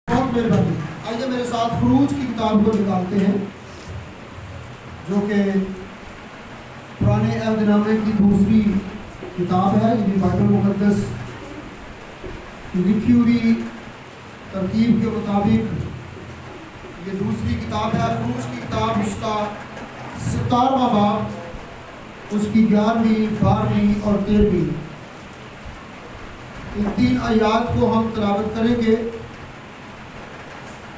بہت مہربانی. آئیے میرے ساتھ خروج کی کتاب کو نکالتے ہیں جو کہ پرانے عہد نامے کی دوسری کتاب ہے. یہ بائبل مقدس کی لکھی ہوئی ترتیب کے مطابق یہ دوسری کتاب ہے. خروج کی کتاب اس کا 17واں باب, اس کی 11ویں 12ویں اور 13ویں ان 3 آیات کو ہم تلاوت کریں گے.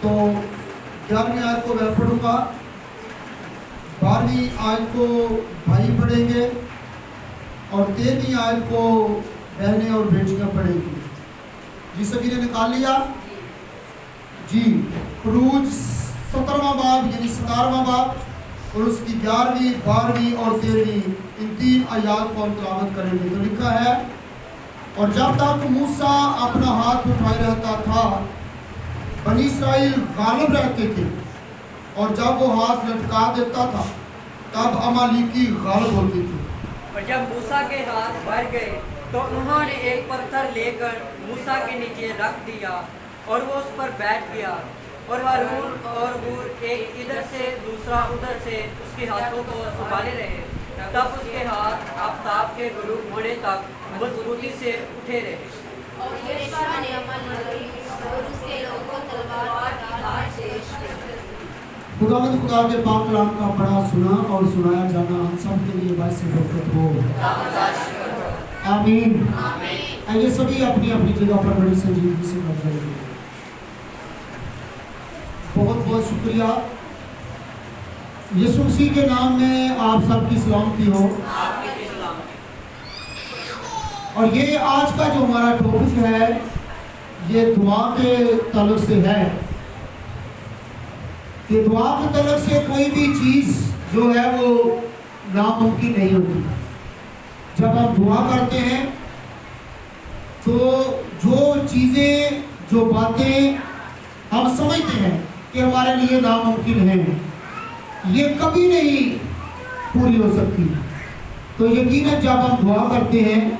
تو 11ویں آیت کو میں پڑھوں گا, 12ویں آیت کو بھائی پڑھیں گے اور 13ویں آیت کو بہنیں اور بیٹیاں پڑھیں گی. جی سبھی نے نکال لیا؟ جی. خروج 17واں باب یعنی 17واں باب اور اس کی 11ویں 12ویں اور 13ویں ان 3 آیات کو ہم تلاوت کریں گے. تو لکھا ہے, اور جب تک موسیٰ اپنا ہاتھ اٹھائے رہتا تھا بنی اسرائیل غالب رہتے تھے, اور جب وہ ہاتھ لٹکا دیتا تھا تب امالیکی غالب ہوتے تھے. اور جب موسیٰ کے ہاتھ بھر گئے تو انہوں نے ایک پتھر لے کر موسیٰ کے نیچے رکھ دیا اور وہ اس پر بیٹھ گیا, اور ہارون اور ہور ایک ادھر سے دوسرا ادھر سے اس کے ہاتھوں کو سنبھالے رہے. تب اس کے ہاتھ آفتاب کے غروب ہونے تک مضبوطی سے اٹھے رہے. اور یشوع نے اور اس کے لوگوں کو تلوار کی دھار سے خداوند خدا کے پاک کلام کا پڑھا سنا اور سنایا جانا ہم سب کے لیے باعث برکت ہو. آمین. آئیے سبھی اپنی اپنی جگہ پر بڑی سنجیدگی سے بیٹھ جائیں گے. بہت بہت شکریہ. یسوع مسیح کے نام میں آپ سب کی سلامتی ہو. اور یہ آج کا جو ہمارا ٹاپک ہے یہ دعا کے تعلق سے ہے کہ دعا کے تعلق سے کوئی بھی چیز جو ہے وہ ناممکن نہیں ہوتی. جب ہم دعا کرتے ہیں تو جو چیزیں جو باتیں ہم سمجھتے ہیں کہ ہمارے لیے ناممکن ہیں یہ کبھی نہیں پوری ہو سکتی. تو یقیناً جب ہم دعا کرتے ہیں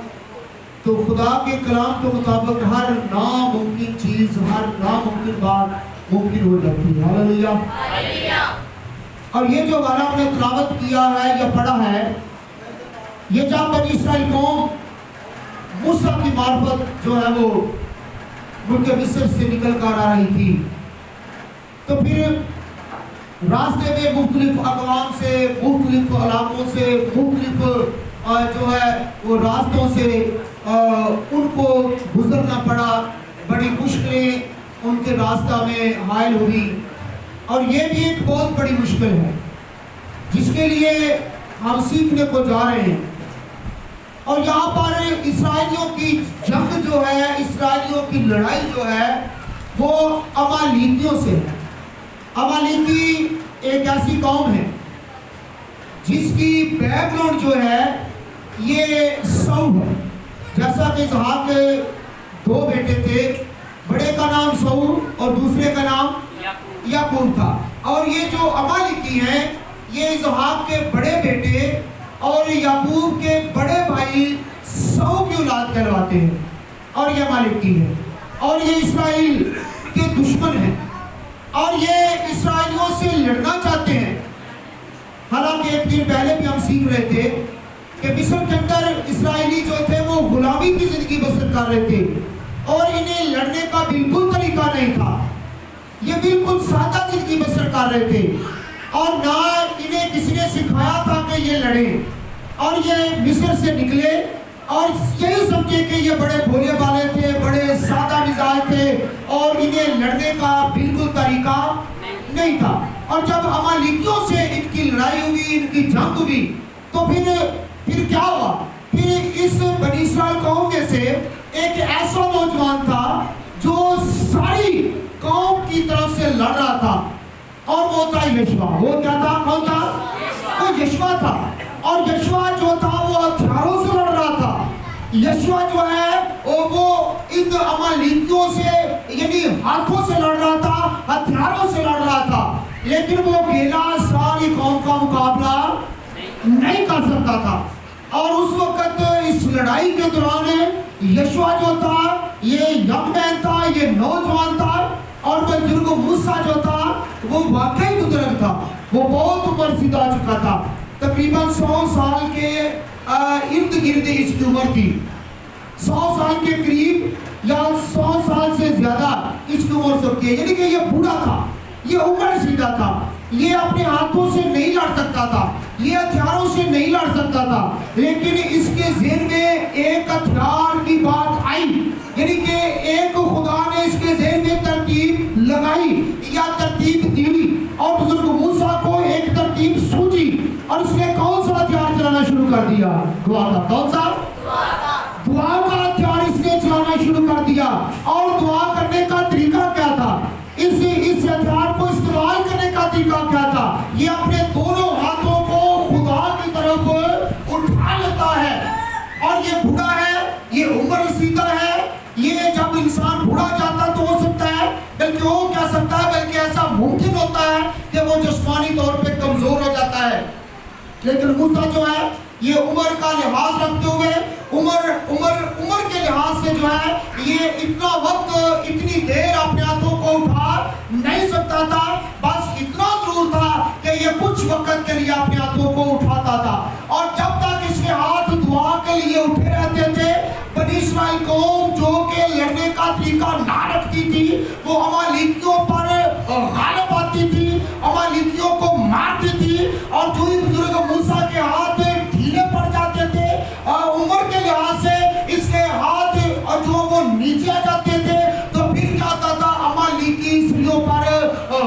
تو خدا کے کلام کے مطابق ہر ناممکن چیز, ہر ناممکن بات ممکن ہو جاتی ہے. ہاللیلویہ. اور یہ جو والا ہم نے تلاوت کیا ہے یا پڑھا ہے, یہ جب بنی اسرائیل قوم موسیٰ کی معرفت جو ہے وہ ملک مصر سے نکل کر آ رہی تھی, تو پھر راستے میں مختلف اقوام سے, مختلف علاقوں سے, مختلف جو ہے وہ راستوں سے ان کو گزرنا پڑا. بڑی مشکلیں ان کے راستہ میں حائل ہوئی, اور یہ بھی ایک بہت بڑی مشکل ہے جس کے لیے ہم سیکھنے کو جا رہے ہیں. اور یہاں پر اسرائیلیوں کی جنگ جو ہے, اسرائیلیوں کی لڑائی جو ہے وہ امالیکیوں سے ہے. امالیکی ایک ایسی قوم ہے جس کی بیک گراؤنڈ جو ہے یہ سو ہے. جیسا کہ اسحاق کے 2 بیٹے تھے, بڑے کا نام سعور اور دوسرے کا نام یعقوب تھا. اور یہ جو امالیکی ہیں یہ اسحاق کے بڑے بیٹے اور یعقوب کے بڑے بھائی سو کی اولاد کہلواتے ہیں, اور یہ امالیکی ہیں اور یہ اسرائیل کے دشمن ہیں, اور یہ اسرائیلیوں سے لڑنا چاہتے ہیں. حالانکہ ایک دن پہلے بھی ہم سیکھ رہے تھے کہ مصر کے اندر اسرائیلی جو تھے وہ غلامی کی زندگی بسر کر رہے تھے, اور انہیں لڑنے کا بالکل طریقہ نہیں تھا. یہ بالکل سادہ زندگی بسر کر رہے تھے, اور نہ انہیں کسی نے سکھایا تھا کہ یہ لڑیں. اور یہ مصر سے نکلے اور یہی سمجھے کہ یہ بڑے بھولے والے تھے, بڑے سادہ مزاج تھے, اور انہیں لڑنے کا بالکل طریقہ نہیں تھا. اور جب امالیکیوں سے ان کی لڑائی ہوئی, ان کی جنگ ہوئی, تو پھر کیا ہوا؟ پھر اس بنی اسرائیل قوم میں سے ایک ایسا نوجوان تھا جو ساری قوم کی طرف سے لڑ رہا تھا, اور وہ تھا یشوع. وہ کیا تھا؟ کون تھا؟ وہ یشوع تھا. اور یشوع جو تھا وہ ہتھیاروں سے لڑ رہا تھا. یشوع جو ہے وہ ان امالیکیوں سے یعنی ہاتھوں سے لڑ رہا تھا, ہتھیاروں سے لڑ رہا تھا, لیکن وہ اکیلا ساری قوم کا مقابلہ نہیں کر سکتا تھا. اور اس وقت اس لڑائی کے دوران یشوع جو تھا یہ ینگ مین تھا, یہ نوجوان تھا, اور बुजुर्ग मूसा जो था वो वाकई बुजुर्ग था, वो बहुत उम्र सीधा आ चुका था, तकरीबन 100 साल के इर्द गिर्द इसकी उम्र थी, 100 साल के करीब या 100 साल से ज्यादा इसकी उम्र हो सकती है। यानी कि ये बूढ़ा था, ये उम्र सीधा था, ये अपने हाथों से नहीं लड़ सकता था, ये हथियारों से नहीं लड़ सकता था, लेकिन इसके ज़हन में एक हथियार की बात आई, यानी कि एक खुदा ने इसके ज़हन में तरतीब लगाई या तरतीब दी, और बुजुर्ग मूसा को एक तरतीब सूझी और उसने कौन सा हथियार चलाना शुरू कर दिया? दुआ का। कौन सा? दुआ का हथियार इसने चलाना शुरू कर दिया। और दुआ करने का तरीका क्या था? इस हथियार को इस्तेमाल करने का तरीका क्या था? ये अपने दोनों हाथों को खुदा की तरफ उठा लेता है, और ये बूढ़ा है, ये उम्र सीधा है, ये जब इंसान बूढ़ा जाता तो हो सकता है, बल्कि वो क्या सकता है, बल्कि ऐसा मुमकिन होता है कि वो जिस्मानी तौर पे कमजोर हो जाता है। लेकिन मूसा जो है ये उम्र का लिहाज रखते हुए उम्र के लिहाज से जो है ये इतना वक्त इतनी देर अपने हाथों को उठा नहीं सकता था, बस इतना जरूर था कि ये कुछ वक्त के लिए अपने हाथों को उठाता था, और जब तक इसके हाथ दुआ के लिए उठे रहते थे, बनी इस्राएल कौम जो के लड़ने का तरीका ना रखती थी, वो अमालेकियों पर गालिब आती थी, अमालेकियों को मारती थी, और जो ही बुजुर्ग मूसा के हाथ ढीले पड़ जाते थे उम्र के लिहाज से इसके हाथ जो वो नीचे आ जाते थे, तो फिर क्या होता था, अमालेकी इसराइलियों पर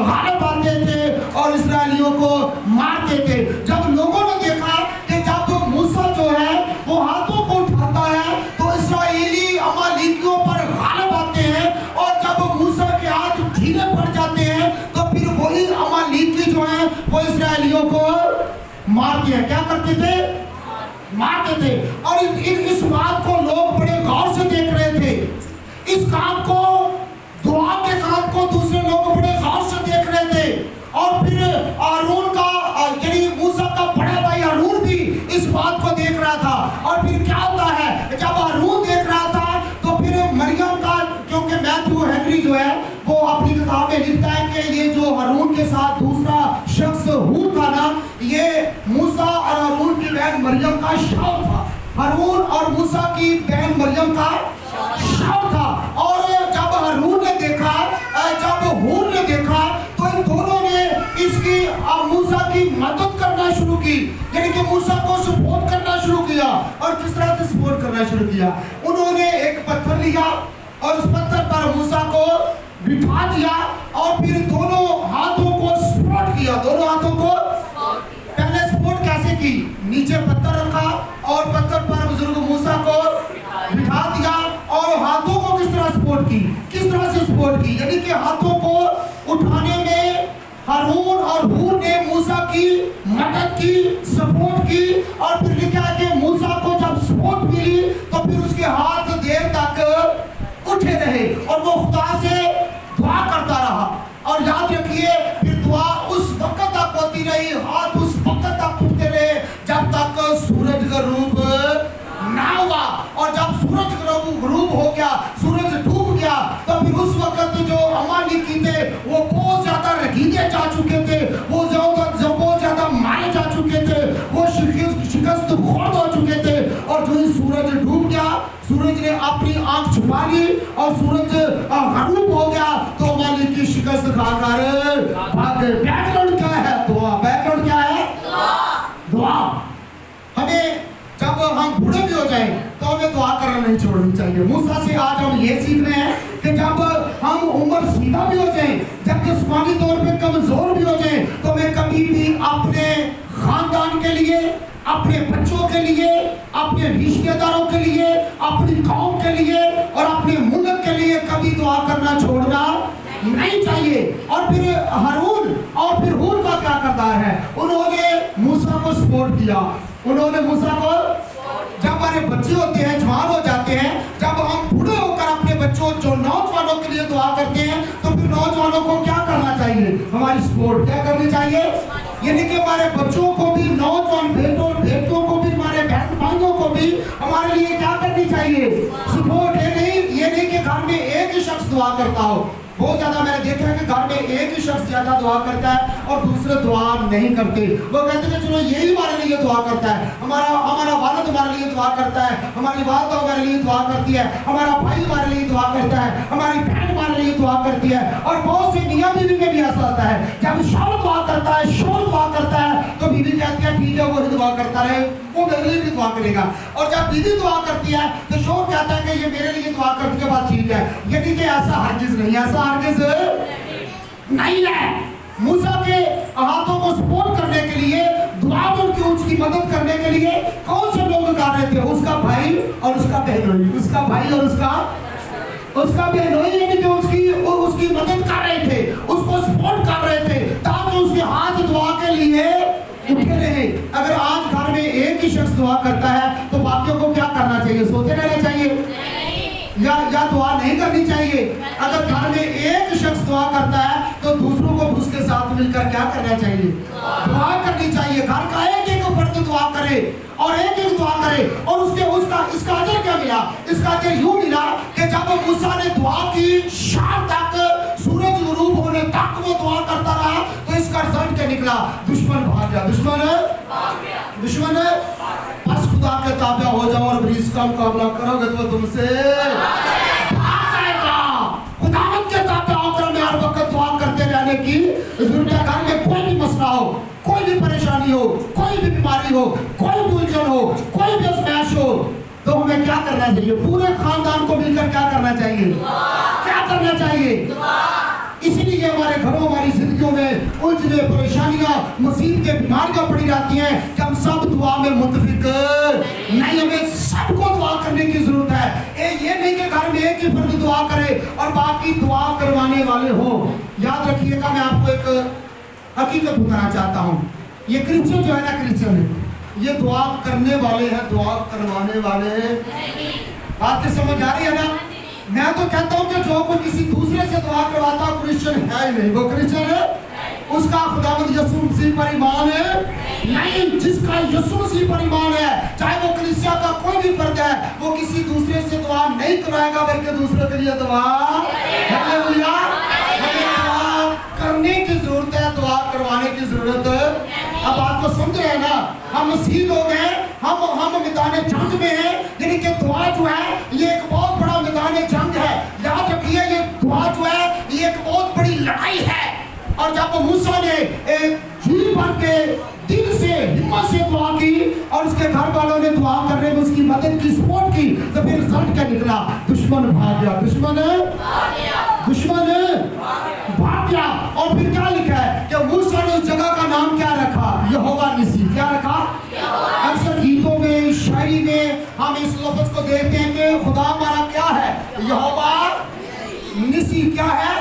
गालिब आते थे और इसराइलियों को मारते थे। जब लोगों ने देखा कि जब मूसा जो है वो हाथों को उठाता है तो इसराइली अमालेकियों पर गालिब आते हैं, और जब मूसा के हाथ ढीले पड़ जाते हैं तो फिर वही अमालेकी जो है वो इसराइलियों को मारते हैं। क्या करते थे? मारते थे। और इस बात को लोग बड़े गौर से देख रहे थे, इस काम को, दुआ के काम को दूसरे लोग बड़े गौर से देख रहे थे, और फिर हारून का यानी मूसा का बड़ा भाई हारून भी इस बात को देख रहा था। और फिर क्या होता है, जब हारून देख रहा था तो फिर मरियम का, क्योंकि मैथ्यू हेनरी जो है वो अपनी किताब में लिखता है कि ये जो हारून के साथ दूसरा शख्स हूर था ना, ये मूसा और हारून की बहन मरियम का शाव था। हारून और मूसा की बहन मरियम का शाव था। और जब हारून ने देखा, जब हूर ने देखा, तो इन दोनों ने इसकी मूसा की मदद करना शुरू की, यानी कि मूसा को सपोर्ट करना शुरू किया। और किस तरह से सपोर्ट करना शुरू किया? उन्होंने एक पत्थर लिया और उस पत्थर पर मूसा को बिठा दिया, और फिर दोनों हाथों को सपोर्ट किया। दोनों हाथों को पहले सपोर्ट कैसे की? नीचे पत्थर रखा और पत्थर पर बुजुर्ग मूसा को बिठा दिया, और हाथों को किस तरह सपोर्ट की? किस तरह से सपोर्ट की? यानी कि हाथों को उठाने में हारून और हूर ने मूसा की मदद की, सपोर्ट की, और फिर लिखा कि मूसा को जब सपोर्ट मिली तो फिर उसके हाथ देर तक उठे रहे, और वो खुदा से दुआ करता रहा। और याद रखिए, फिर दुआ उस वक्त तक होती रही, हाथ उस वक्त तक उठते रहे जब तक सूरज गरूब ना हुआ। और जब सूरज गरूब हो गया, सूरज डूब गया, तो फिर उस वक्त जो अमालेकी थे वो बहुत ज्यादा रगीदे जा चुके थे, वो बहुत ज्यादा मारे जा चुके थे, वो शिकस्त खुर्द हो चुके थे। और जो ही सूरज डूब गया, सूरज ने अपनी आंख छुपा ली और सूरज गरूब हो गया, तो अमालेकी शिकस्त खाकर भाग गए। बैकग्राउंड क्या है? दुआ। बैकग्राउंड क्या है? दुआ। हमें जब हम बूढ़े भी हो जाएं तो हमें दुआ करना नहीं छोड़नी चाहिए। मूसा से आज हम ये सीख रहे हैं कि जब हम उम्र सीधा भी हो जाएं, जब जिस्मानी तौर पे कमजोर भी हो जाएं, तो हमें कभी भी अपने खानदान के लिए, अपने बच्चों के लिए, अपने रिश्तेदारों के लिए, अपनी कौम के लिए और अपने मुल्क के लिए कभी दुआ करना छोड़ना नहीं चाहिए। और फिर हारून और फिर हूर का क्या करता है? उन्होंने मूसा को सपोर्ट किया। उन्होंने मूसा को, जब हमारे बच्चे होते हैं, जवान हो जाते हैं, जब हम बूढ़े होकर अपने बच्चों, जो नौजवानों के लिए दुआ करते हैं, तो फिर नौजवानों को क्या करना चाहिए? हमारी सपोर्ट क्या करनी चाहिए? यानी कि हमारे बच्चों को भी, नौजवान बेटों को भी, हमारे बहन भाइयों को भी हमारे लिए क्या करनी चाहिए? सपोर्ट है नहीं, ये नहीं कि घर में एक ही शख्स दुआ करता हो। बहुत ज्यादा मैंने देखा है कि घर में एक ही शख्स ज्यादा दुआ करता है और दूसरे दुआ नहीं करते। वो कहते हैं चलो यही हमारे लिए दुआ करता है, हमारा वालिद हमारे लिए दुआ करता है, हमारी वालिदा हमारे लिए दुआ करती है, हमारा भाई हमारे लिए दुआ करता है, हमारी बहन हमारे लिए दुआ करती है। और बहुत से मियां बीवी में भी ऐसा होता है, जब शौहर दुआ करता है, शौहर दुआ करता है तो बीवी कहती है ठीक है वो दुआ करता रहे, वो मेरे लिए भी दुआ करेगा। और जब बीवी दुआ करती है तो शौहर कहता है कि ये मेरे लिए दुआ करने के बाद ठीक है। यदि कि ऐसा हरगिज़ नहीं, ऐसा हरगिज़ नहीं है। मूसा के हाथों को सपोर्ट करने के लिए, दुआ में उनकी उसकी मदद करने के लिए कौन से लोग गा रहे थे? उसका भाई और उसका बहनोई, उसका भाई और उसका बहनोई, यानी कि उसकी मदद कर रहे थे, उसको सपोर्ट कर रहे थे ताकि उसके हाथ दुआ के लिए उठे रहे। अगर आज घर में एक ही शख्स दुआ करता है तो बाकियों को क्या करना चाहिए? सोते रहना चाहिए या दुआ नहीं करनी चाहिए? अगर घर में एक शख्स दुआ करता है तो दूसरों को उसके साथ मिलकर क्या करना चाहिए? दुआ करनी चाहिए। घर का एक एक फर्द दुआ करे और एक एक दुआ करे। और इसका अजर क्या मिला? इसका अजर यूं मिला कि जब मूसा ने दुआ की, शाम तक सूरज गुरूब होने तक वो दुआ करता रहा तो इसका रिजल्ट क्या निकला? दुश्मन भाग गया। दुश्मन बस खुदा के ताबे हो जाओ और भी इसका मुकाबला करोगे तो तुमसे भाग जाएगा। खुदावंद के ताबे होकर हमें हर वक्त दुआ करते रहने की जरूरत है। घर में कोई भी मसला हो, कोई भी परेशानी हो, कोई भी बीमारी हो, कोई भी उलझन हो, कोई भी आजमाइश हो, तो हमें क्या करना चाहिए? पूरे खानदान को मिलकर क्या करना चाहिए? क्या करना चाहिए? इसीलिए हमारे घरों, हमारी जिंदगियों में उलझने, परेशानियां, मुसीबतें, बीमारियां पड़ी रहती हैं कि हम सब दुआ में मुतफिक नहीं। हमें सबको दुआ करने की जरूरत है। ये नहीं कि घर में एक ही फर्द दुआ करे और बाकी दुआ करवाने वाले हो। याद रखिएगा, मैं आपको एक हकीकत बताना चाहता हूँ। ये क्रिश्चियन जो है ना, क्रिश्चियन ये दुआ करने वाले हैं, दुआ करवाने वाले नहीं। बात समझ आ रही है ना? मैं तो कहता हूँ कि जो कोई किसी दूसरे से दुआ करवाता क्रिश्चियन है ही नहीं। वो क्रिश्चियन है, उसका खुदावंद यीशु मसीह पर ईमान है नहीं। जिसका यीशु मसीह पर ईमान है, चाहे वो कलीसिया का कोई भी फर्द है, वो किसी दूसरे से दुआ नहीं कराएगा, बल्कि दूसरे के लिए दुआ हालेलुया। हमें दुआ करने की जरूरत है, दुआ करवाने की जरूरत है। अब आपको समझ रहे हैं ना? हम मसीह लोग हैं, हम मैदान जंग में हैं। यानी कि दुआ जो है ये एक बहुत बड़ा मैदान जंग है। याद रखिए, ये दुआ जो है ये एक बहुत बड़ी लड़ाई है। और जब मूसा ने जी भर के दिल से, हिम्मत से दुआ की और उसके घर वालों ने दुआ करने में उसकी मदद की, सपोर्ट की, तो फिर रिजल्ट क्या निकला? दुश्मन भाग गया। दुश्मन भाग गया। और फिर क्या लिखा है कि मूसा ने उस जगह का नाम क्या रखा? यहोवा निसी। क्या रखा? अक्सर गीतों में, शायरी में हम इस लफ्ज को देखते हैं कि खुदा हमारा क्या है? यहोवा निसी। क्या है?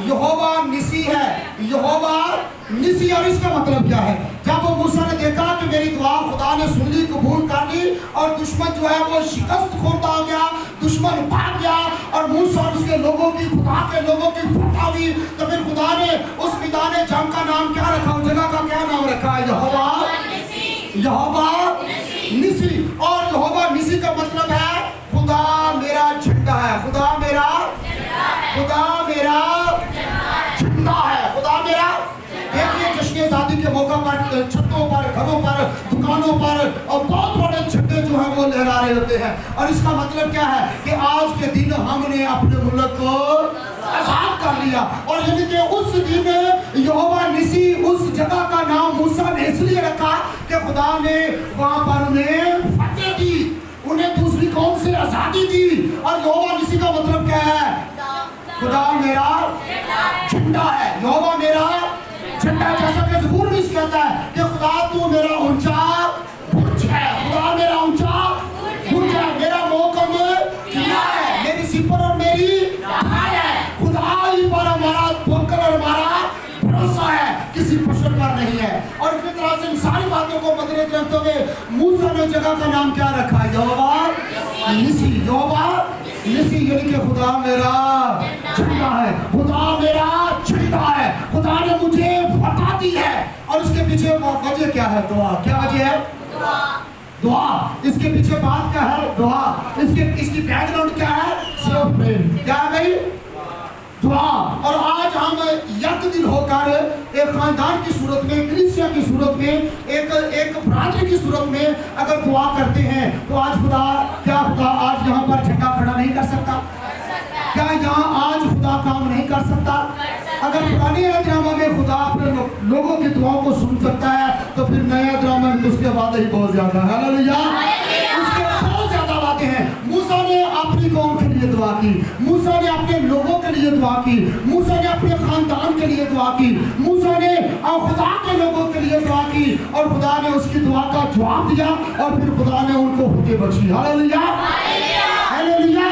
यहोवा निसी है। यहोवा निसी। और इसका मतलब क्या है? जब वो मूसा ने देखा कि मेरी दुआ खुदा ने सुन ली, कबूल कर ली और दुश्मन जो है वो शिकस्त खोरता हो गया, दुश्मन भाग गया और मूसा और उसके लोगों की, खुदा के लोगों की फतह हुई, तो फिर खुदा ने उस मैदान जंग का नाम क्या रखा? उस जगह का क्या नाम रखा? यहोवा निसी। और यहोवा निसी का मतलब है खुदा मेरा झंडा है। खुदा मेरा झंडा है। खुदा मेरा। देखिए, जश्न आज़ादी के मौका पर छतों पर, घरों पर, दुकानों पर और बहुत बड़े झंडे जो है वो लहरा रहे होते हैं। और इसका मतलब क्या है कि आज के दिन हमने अपने मुल्क को आजाद कर लिया। और यानी कि उस दिन यहोवा निसी, उस जगह का नाम मूसा ने इसलिए रखा कि खुदा ने वहां पर उन्हें फतेह दी, उन्हें दूसरी कौम से आजादी दी। और यहोवा निसी का मतलब क्या है? खुदा मेरा झंडा है। यहोवा मेरा झंडा। जैसा कि ज़बूर में कहता है कि खुदा तू मेरा ऊंचा बुर्ज है। खुदा मेरा ऊंचा बुर्ज है। मेरा मोहकम किला है, मेरी सिपर और मेरी ढाल है। खुदा ही पर हमारा तवक्कुल और हमारा भरोसा है, किसी बशर पर नहीं है। और इसी तरह से इन सारी बातों को मद्देनजर रखते हुए मूसा ने जगह का नाम क्या रखा? यहोवा निसी। यहोवा निसी यानी कि खुदा मेरा झंडा है। खुदा मेरा झंडा है। खुदा ने मुझे फतह दी है। और उसके पीछे वजह क्या है? दुआ। क्या वजह है? दुआ। इसके पीछे बात क्या है? दुआ। इसकी बैकग्राउंड क्या है? सिर्फ प्रेम, क्या गई दुआ। और आज हम एक दिन होकर एक खानदान की सूरत में, कलीसिया की सूरत में, एक बरादरी की सूरत में अगर दुआ करते हैं तो आज खुदा, क्या खुदा आज यहाँ पर झंडा खड़ा नहीं कर सकता? क्या यहाँ आज खुदा काम नहीं कर सकता? अगर पुराने ड्रामा में खुदा अपने लोगों की दुआओं को सुन सकता है तो फिर नया ड्रामा में उसके वादे ही बहुत ज्यादा है। हालेलुया, उसके बहुत ज्यादा वादे हैं। मूसा ने अपनी कौम के लिए दुआ की, मूसा ने अपने लोगों के लिए दुआ की, मूसा ने अपने खानदान के लिए दुआ की, मूसा ने खुदा के लोगों के लिए दुआ की और खुदा ने उसकी दुआ का जवाब दिया और फिर खुदा ने उनको हुक्म बख्शी। Hallelujah, hallelujah.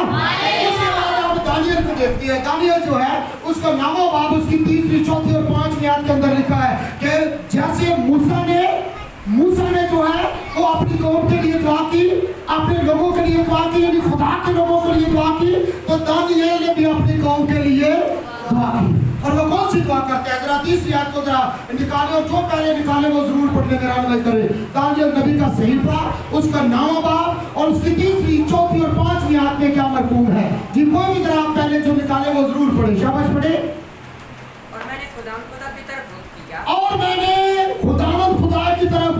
उसके बाद आप दानियल को देखती है। दानियल जो है उसका नामो बाब उसकी 3, 4 और 5 आयत के अंदर लिखा है कि जैसे मूसा ने जो है वो अपनी कौम के लिए दुआ की, अपने लोगों के लिए दुआ की, यानी खुदा के लोगों के लिए दुआ की, तो दानियल ने भी अपनी कौम के लिए दुआ की। और वो कौन सी दुआ करते हैं? जरा 30 आयत को जरा निकाले और जो पहले निकाले वो जरूर पढ़ने का रानवाई करे। दानियल नबी का सहीफा, उसका नाम बाब और उसकी 3, 4 और 5 आयत में क्या मरकूम है जी। कोई भी जरा पहले जो निकाले वो जरूर पढ़े, शाबाश पढ़े। और मैंने खुदा की तरफ रुख किया, और मैंने खुदा की तरफ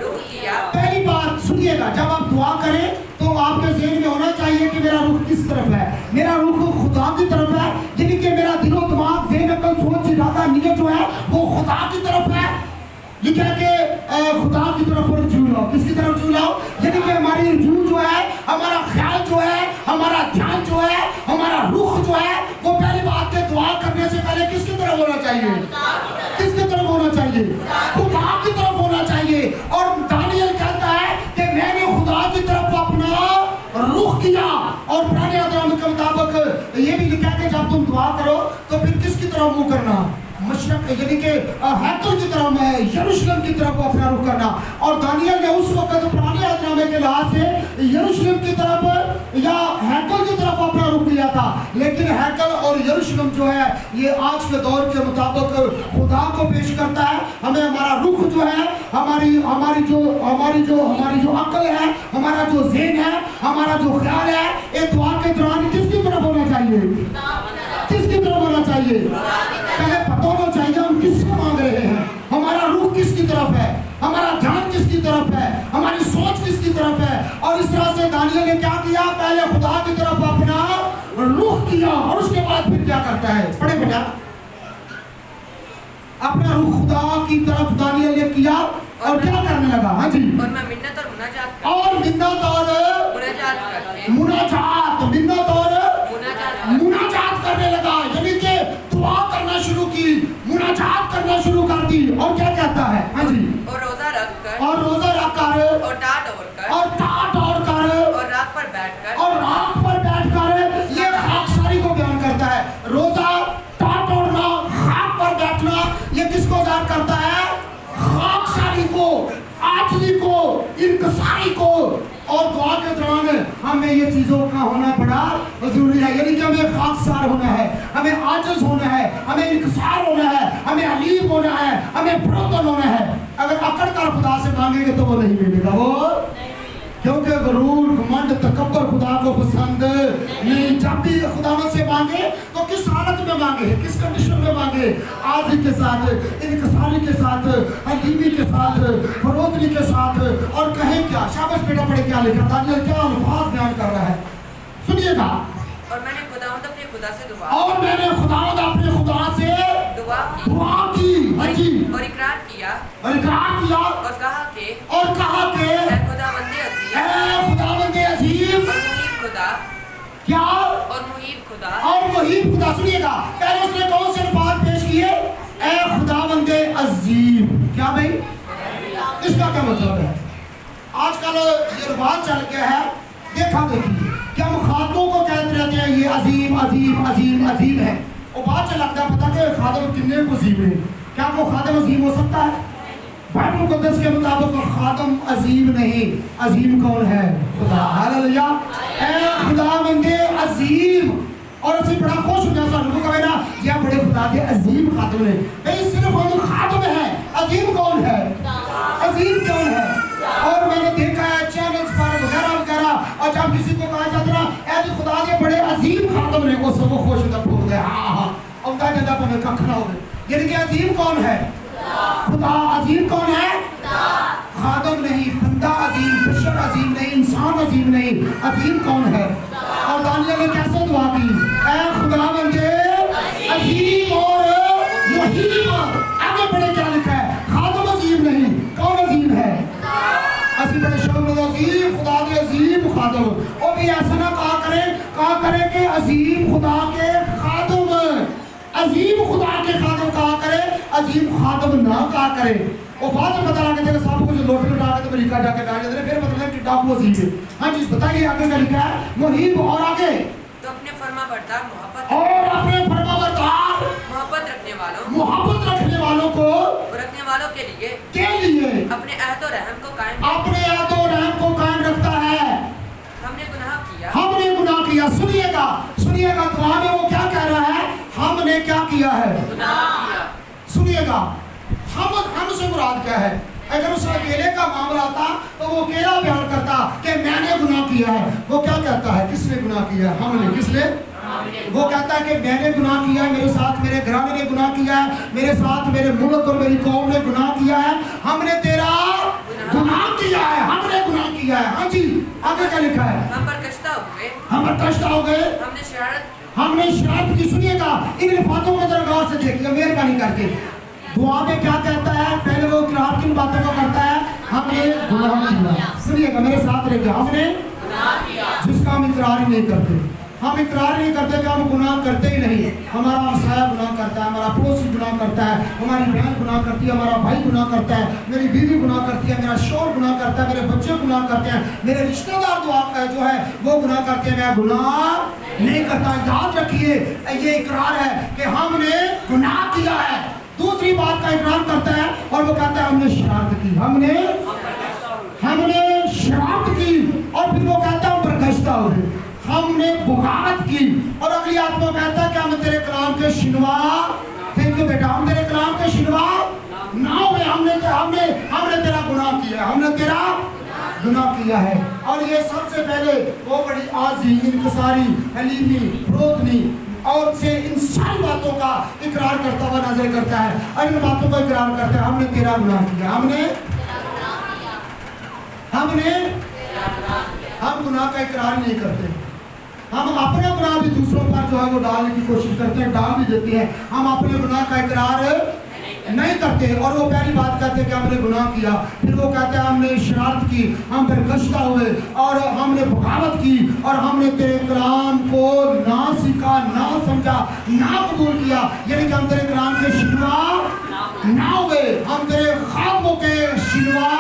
रुख किया। पहली बात सुनिएगा, जब आप दुआ करें तो आपके ज़हन में होना चाहिए कि मेरा रुख किस तरफ है। मेरा रुख खुदा की तरफ है, यानी कि मेरा दिलो दिमाग ज़हन अकल सोच इरादा नियत जो है वो खुदा की तरफ है। लिखा है कि खुदा की तरफ रजू लाओ। किसकी तरफ रजू लाओ? यानी कि हमारी रजू जो है, हमारा ख्याल जो है, हमारा ध्यान जो है, हमारा रुख जो है वो पहली बात के दुआ करने से पहले किसकी तरफ होना चाहिए? किसकी तरफ होना चाहिए? खुदा की तरफ होना चाहिए। और दानियल कहता है कि मैंने खुदा की तरफ अपना रुख किया। और पुराने अहद के मुताबिक ये भी लिखा है कि जब तुम दुआ करो तो फिर किसकी तरफ मुंह करना? मशरक, यानी कि हैकल की तरफ है, यरूशलेम की तरफ अपना रुख करना। और दानियल ने उस वक्त पुराने अहदनामे के लिहाज से यरूशलेम की तरफ या हैकल की तरफ अपना रुख किया था। लेकिन हैकल और यरूशलेम जो है ये आज के दौर के मुताबिक खुदा को पेश करता है। हमें हमारा रुख जो है, हमारी जो अकल है, हमारा जो ज़हन है, हमारा जो ख्याल है, एक दुआ के दौरान किसकी तरफ होना चाहिए? किसकी तरफ होना चाहिए? पहले पता होना चाहिए हम किससे मांग रहे हैं, हमारा रुख किसकी तरफ है, हमारा ध्यान किसकी तरफ है, हमारी सोच किसकी तरफ है। और इस तरह से दानियल ने क्या किया? पहले खुदा की तरफ अपना रुख किया और उसके बाद फिर क्या करता है? पढ़े बेटा। अपना रुख खुदा की तरफ दानियल ने किया और क्या करने लगा? हाँ जी। और मैं मिन्नत और मुनाजात मुनाजात करने लगा, यानी कि दुआ करना शुरू की, मुनाजात करना शुरू कर दी। और क्या कहता है? हाँ जी। और रोजा रख कर और टाट ओढ़ कर और रात पर बैठकर ये खाकसारी को बयान करता है। रोजा, टाट ओढ़ना, खाक पर बैठना, ये किसको ज़ाहिर करता है? खाकसारी को, आजिज़ी को, इनकसारी को। और दुआ के दौरान हमें ये चीज़ों का होना बड़ा जरूरी है, यानी कि हमें खाकसार होना है, हमें आजिज़ होना है, हमें इनकसार होना है, हमें अलीम होना है, हमें फरोतन होना है। अगर अकड़ कर खुदा से मांगेंगे तो वो नहीं मिलेगा, वो क्योंकि गरूर, घमंड, तकब्बर खुदा को पसंद नहीं। जब भी खुदा से मांगे तो किस हालत में मांगे, किस कंडीशन में मांगे? आज़ी के साथ, इनकसारी के साथ, अलीमी के साथ, फरोतनी के साथ। और कहें क्या? शाबाश बेटा पढ़े क्या लिखा? दानियल क्या अल्फाज बयान कर रहा है, सुनिएगा। और मैंने खुदावंद अपने खुदा से दुआ की हाँ जी। और इकरार किया और कहा कि ऐ खुदावंद अजीम और मुहीब खुदा क्या? और मुहीब खुदा। सुनिएगा, पहले उसने कौन से अल्फाज पेश किए? ऐ खुदावंद अजीम। क्या भाई? इसका क्या मतलब है? आजकल ये रिवाज चल गया है, देखा देखिए कि हम खातों को कहते रहते हैं ये अजीम अजीम अजीम अजीम है। और बाद से लगता है पता कि खादम कितने को अजीम है। क्या वो खादम अजीम हो सकता है? बाइबल मुक़द्दस के मुताबिक खादम अजीम नहीं, अजीम कौन है? खुदा। हालेलुया। ऐ खुदावंद अजीम। और असि बड़ा खुश हो जाता है कहे ना ये बड़े खुदा के अजीम खादम ने। भाई सिर्फ हम खादम है, अजीम कौन है? अजीम कौन है? और मैंने देखा है चैनल्स पर वगैरह वगैरह, और जब किसी को कहा जाता है ऐ खुदा के बड़े अजीम پیدا پہ ککھنا ہوگا. یعنی کہ عظیم کون ہے؟ خدا. عظیم کون ہے؟ خادم نہیں، بندہ عظیم، بشر عظیم نہیں، انسان عظیم نہیں. عظیم کون ہے؟ اور دانیال نے کیسے دعا کی؟ اے خدا بندے عظیم اور محیط. آگے بڑھے کیا لکھا ہے؟ خادم عظیم نہیں. کون عظیم ہے؟ عظیم بڑے شبد عظیم خدا کے عظیم خادم. وہ بھی ایسا نہ کہا کرے کہ عظیم خدا کے خادم. عظیم خدا کے خادم کہا کرے، عظیم خادم نہ کہا کرے. وہ بعد میں پتہ لگا کہ صاحب کو جو لوٹ لٹا کے تو امریکہ جا کے بیٹھ جاتے ہیں، پھر مطلب ہے کہ ڈاکو عظیم ہے. ہاں جی بتائیے آگے کیا لکھا ہے؟ محیب. اور آگے تو اپنے فرما بردار محبت اور اپنے فرما بردار محبت رکھنے والوں کو رکھنے والوں کے لیے اپنے عہد و رحم کو قائم اپنے عہد و رحم کو قائم رکھتا ہے. ہم نے گناہ کیا. سنیے گا دعا میں وہ کیا کہہ رہا ہے؟ ہم نے کیا کیا ہے؟ سنیے گا ہم سے مراد کیا ہے؟ اگر اس اکیلے کا معاملہ آتا تو وہ اکیلا بیان کرتا کہ میں نے گناہ کیا ہے. وہ کیا کہتا ہے؟ کس نے گناہ کیا ہے؟ ہم نے. کس نے؟ وہ کہتا ہے کہ میں نے گناہ کیا ہے، میرے ساتھ میرے گھرانے نے گناہ کیا ہے، میرے ساتھ میرے ملک اور میری قوم نے گناہ کیا ہے. ہم نے تیرا گناہ کیا ہے. ہم نے گناہ کیا ہے. ہاں جی آگے کیا لکھا ہے؟ ہم پر کشتہ ہوئے ہم نے شرارت کی. سنیے گا ان الفاظوں کو ذرا غور سے دیکھیے مہربانی کر کے. دعا میں کیا کہتا ہے؟ پہلے وہ اقرار کن باتوں کو کرتا ہے؟ ہم نے گناہ کیا. سنیے گا میرے ساتھ رہیے. ہم نے جس کا ہم اقرار ہی نہیں کرتے. ہم اقرار نہیں کرتے کہ ہم گناہ کرتے ہی نہیں. ہمارا ہمسایہ گناہ کرتا ہے، ہمارا پڑوسی گناہ کرتا ہے، ہماری بہن گناہ کرتی ہے، ہمارا بھائی گناہ کرتا ہے، میری بیوی گناہ کرتی ہے، میرا شوہر گناہ کرتا ہے، میرے بچے گناہ کرتے ہیں، میرے رشتہ دار جو ہے وہ گناہ کرتے ہیں. میں گناہ نہیں کرتا. یاد رکھیے یہ اقرار ہے کہ ہم نے گناہ کیا ہے. دوسری بات کا اقرار کرتا ہے اور وہ کہتا ہے ہم نے شرارت کی. ہم نے شرارت کی. اور پھر وہ کہتا ہے ہم برگشتہ ہو گئے، ہم نے بغاوت کی. اور اگلی آیت میں کہتا ہے کہ ہم تیرے کلام کے شنوا. تھینک یو بیٹا. ہم تیرے کلام کے شنوا نہ ہوئے. ہم نے تیرا گناہ کیا ہے. ہم نے تیرا گناہ کیا ہے. اور یہ سب سے پہلے وہ بڑی عاجزی، انکساری، حلیمی، فروتنی اور سے ان ساری باتوں کا اقرار کرتا ہوا نظر کرتا ہے. اور ان باتوں کا اقرار کرتا ہے ہم نے تیرا گناہ کیا. ہم گناہ کا اقرار نہیں کرتے. ہم اپنے گناہ بھی دوسروں پر جو ہے وہ ڈالنے کی کوشش کرتے ہیں، ڈال بھی دیتے ہیں. ہم اپنے گناہ کا اقرار نہیں کرتے. اور وہ پہلی بات کہتے ہیں کہ ہم نے گناہ کیا. پھر وہ کہتے ہیں ہم نے شرارت کی، ہم برگشتہ ہوئے اور ہم نے بغاوت کی اور ہم نے تیرے کلام کو نہ سیکھا، نہ سمجھا، نہ قبول کیا. یعنی کہ ہم تیرے کلام کے شنوا نہ ہوئے، ہم تیرے خوابوں کے شنوا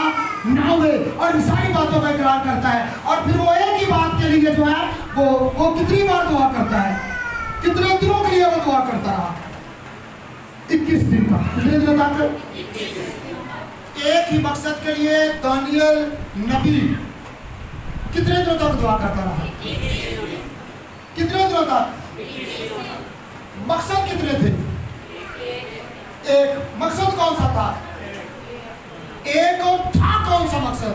نہ ہوئے. اور ان ساری باتوں کا اقرار کرتا ہے. اور پھر وہ ایک ہی بات کے لیے جو ہے وہ کتنی بار دعا کرتا ہے؟ کتنے دنوں کے لیے وہ دعا کرتا رہا؟ 21 دن تک. کتنے دنوں تک؟ ایک ہی مقصد کے لیے دانیال نبی کتنے دنوں تک دعا کرتا رہا؟ کتنے دنوں تک؟ مقصد کتنے تھے؟ ایک. مقصد کون سا تھا؟ ایک اور تھا. کون سا مقصد؟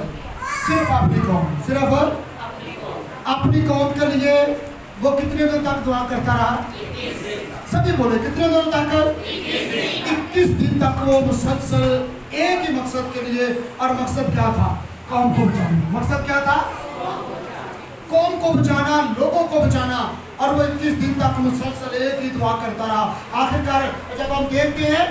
صرف اپنی قوم. صرف اپنی قوم کے لیے وہ کتنے دن تک دعا کرتا رہا؟ سبھی بولے کتنے دن تک؟ 21 دن تک وہ مسلسل ایک ہی مقصد کے لیے. اور مقصد کیا تھا؟ قوم کو بچانا. مقصد کیا تھا؟ قوم کو بچانا، لوگوں کو بچانا. اور وہ 21 دن تک مسلسل ایک ہی دعا کرتا رہا. آخرکار جب ہم دیکھتے ہیں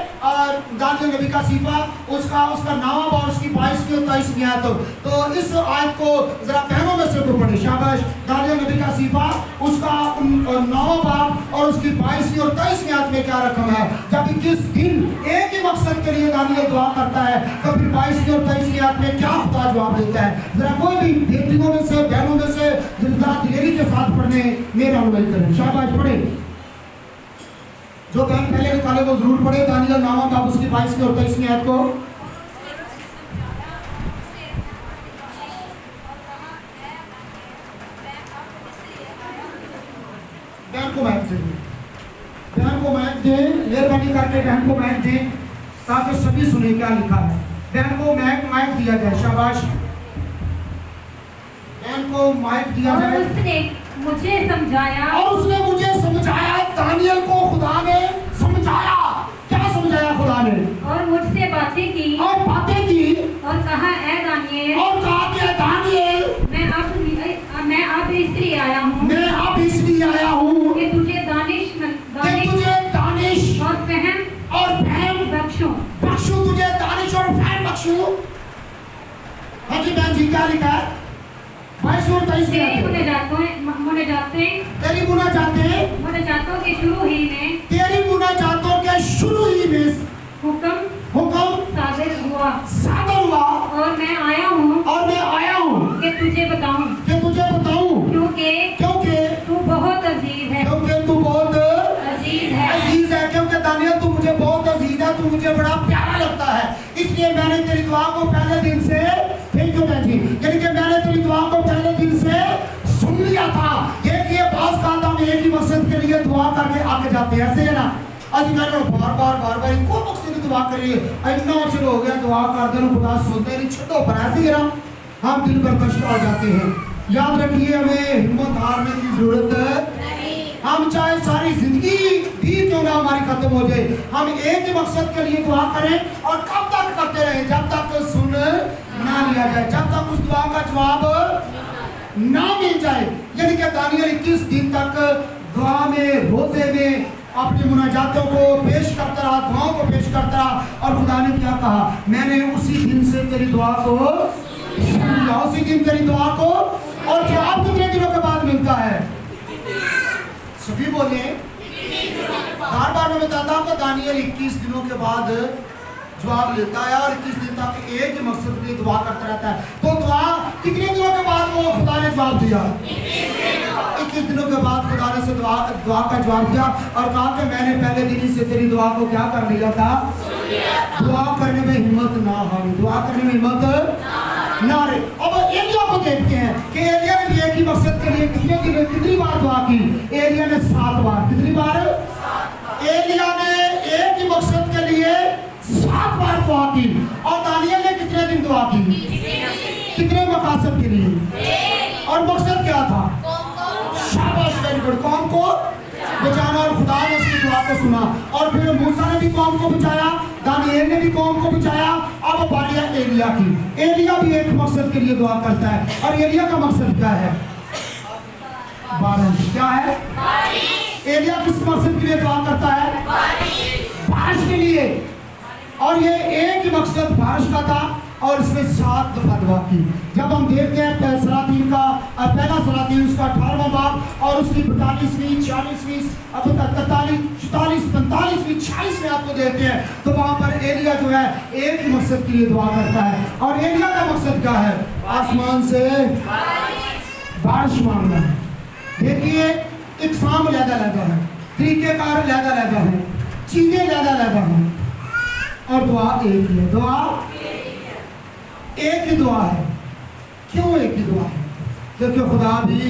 دانیال نبی کا صحیفہ اس کا 9واں باب اس کی 22ویں اور 23ویں آیت، تو اس آیت کو ذرا بہنوں میں سے کو پڑھیں. شاباش. دانیال نبی کا صحیفہ اس کا 9واں باب اور اس کی 22ویں اور 23ویں آیت میں کیا رقم ہے؟ جب 21 دن ایک ہی مقصد کے لیے دانیال دعا کرتا ہے تو پھر 22ویں اور 23ویں آیت میں کیا خدا جواب دیتا ہے؟ ذرا کوئی بھی بیٹیوں میں سے بہنوں میں سے ذرا دلیری کے ساتھ پڑھنے میرا کریں. شاباش پڑھیں. جو بہن پہلے نکالے وہ ضرور پڑھے. دانیال 9واں باب اس کی 22ویں اور 23ویں آیت کو. بہن کو مائک دیں. بہن کو مائک دیں. مہربانی کر کے بہن کو مائک دیں تاکہ سبھی سنیں کیا لکھا ہے. بہن کو مائک دیا جائے. شاباش. بہن کو مائک دیا جائے. اور اس نے مجھے سمجھایا دانیال کو خدا نے سمجھا आया हूँ मैं अब इसलिए आया हूँ कि तुझे दानिश कि तुझे दानिश और फहम और फहम बख्शूं। बख्शूं, तुझे दानिश और फहम बख्शूं। हाँ जी बहन जी, क्या लिखा है? 22 और 23 तेरी में तेरी मुनाजातों के शुरू ही में तेरी मुनाजातों के शुरू ही में हुक्म सादिर हुआ सादर हुआ और मैं आया हूँ कि तुझे बताऊं क्योंकि तू बहुत अजीज है। क्योंकि तू बहुत अजीज है क्योंकि दानियल तू मुझे बहुत अजीज है, तू मुझे बड़ा प्यारा लगता है, इसलिए मैंने तेरी दुआ को पहले दिन से, थैंक यू बहन जी, यानी कि मैंने तेरी दुआ को पहले दिन से सुन लिया था। ये बात का हम एक ही मकसद के लिए दुआ करके आगे जाते हैं, ऐसे है ना? ਅਸੀਂ ਕਹਿੰਦੇ ਬਾਰ-ਬਾਰ ਇੱਕੋ ਮਕਸਦ ਦੀ ਦੁਆ ਕਰੀਏ, ਇੰਨਾ ਚਿਰ ਹੋ ਗਿਆ ਦੁਆ ਕਰਦੇ ਨੂੰ, खुदा सुनते नहीं, छोड़ो पर ऐसे ही ना हम दिल पर कष्ट आ जाते हैं। याद रखिए हमें हिम्मत हारने की जरूरत नहीं। हम चाहे सारी जिंदगी भी क्यों ना हमारी खत्म हो जाए, हम एक ही मकसद के लिए दुआ करें और कब तक करते रहें, जब तक सुन ना लिया जाए, जब तक उस दुआ का जवाब ना मिल जाए। यानी कि दानियल 21 दिन तक दुआ में, रोजे में अपनी मुनाजातों को पेश करता रहा, दुआओं को पेश करता रहा, और खुदा ने क्या कहा? मैंने उसी दिन से तेरी दुआ को सुन लिया, उसी दिन तेरी दुआ को। और जवाब कितने दिनों के बाद मिलता है? सभी बोले बार मैं बताता हूँ कि दानियल 21 दिनों के बाद जवाब लेता है और 21 दिन तक एक ही मकसद के लिए दुआ करता रहता है। तो दुआ कितने दिनों के बाद वो खुदा ने जवाब दिया? 21 दिनों के बाद खुदा ने से दुआ का जवाब दिया और कहा कि मैंने पहले दिन ही से तेरी दुआ को क्या कर लिया था? दुआ करने में हिम्मत ना हारी, दुआ करने में हिम्मत ना रे। अब एलिया को देखते हैं कि एलिया ने भी एक ही मकसद के लिए कितनी बार दुआ की? एलिया ने 7 बार। कितनी बार? एलिया ने एक ही मकसद के लिए 7 बार दुआ की। और दानियल ने कितने दिन दुआ की? कितने मकसद के लिए? और मकसद क्या था? शाबाश, वेरी गुड। कौम को बचाना, और खुदा ने उसकी दुआ को सुना। और फिर मूसा ने भी कौम को बचाया, दानियल ने भी कौम को बचाया। अब बारी है एलिया की। एलिया भी एक मकसद के लिए दुआ करता है, और एलिया का मकसद क्या है? बारिश। क्या है? एलिया किस मकसद के लिए दुआ करता है? बारिश के लिए। और ये एक ही मकसद बारिश का था, और इसमें 7 दफा दुआ की। जब हम देखते हैं सलातीन का पहला सलातीन उसका 18वां बाब और उसकी 42वीं 46वीं 43 44 45वीं 46वीं आपको देखते हैं, तो वहाँ पर एलिया जो है एक ही मकसद के लिए दुआ करता है। और एलिया का मकसद क्या है? आसमान से बारिश मांगना। देखिए इक़साम ज़्यादा है, तरीक़ेकार ज़्यादा है, चीज़ें ज़्यादा है, और दुआ एक ही है। दुआ एक ही दुआ है। क्यों एक ही दुआ है? क्योंकि खुदा भी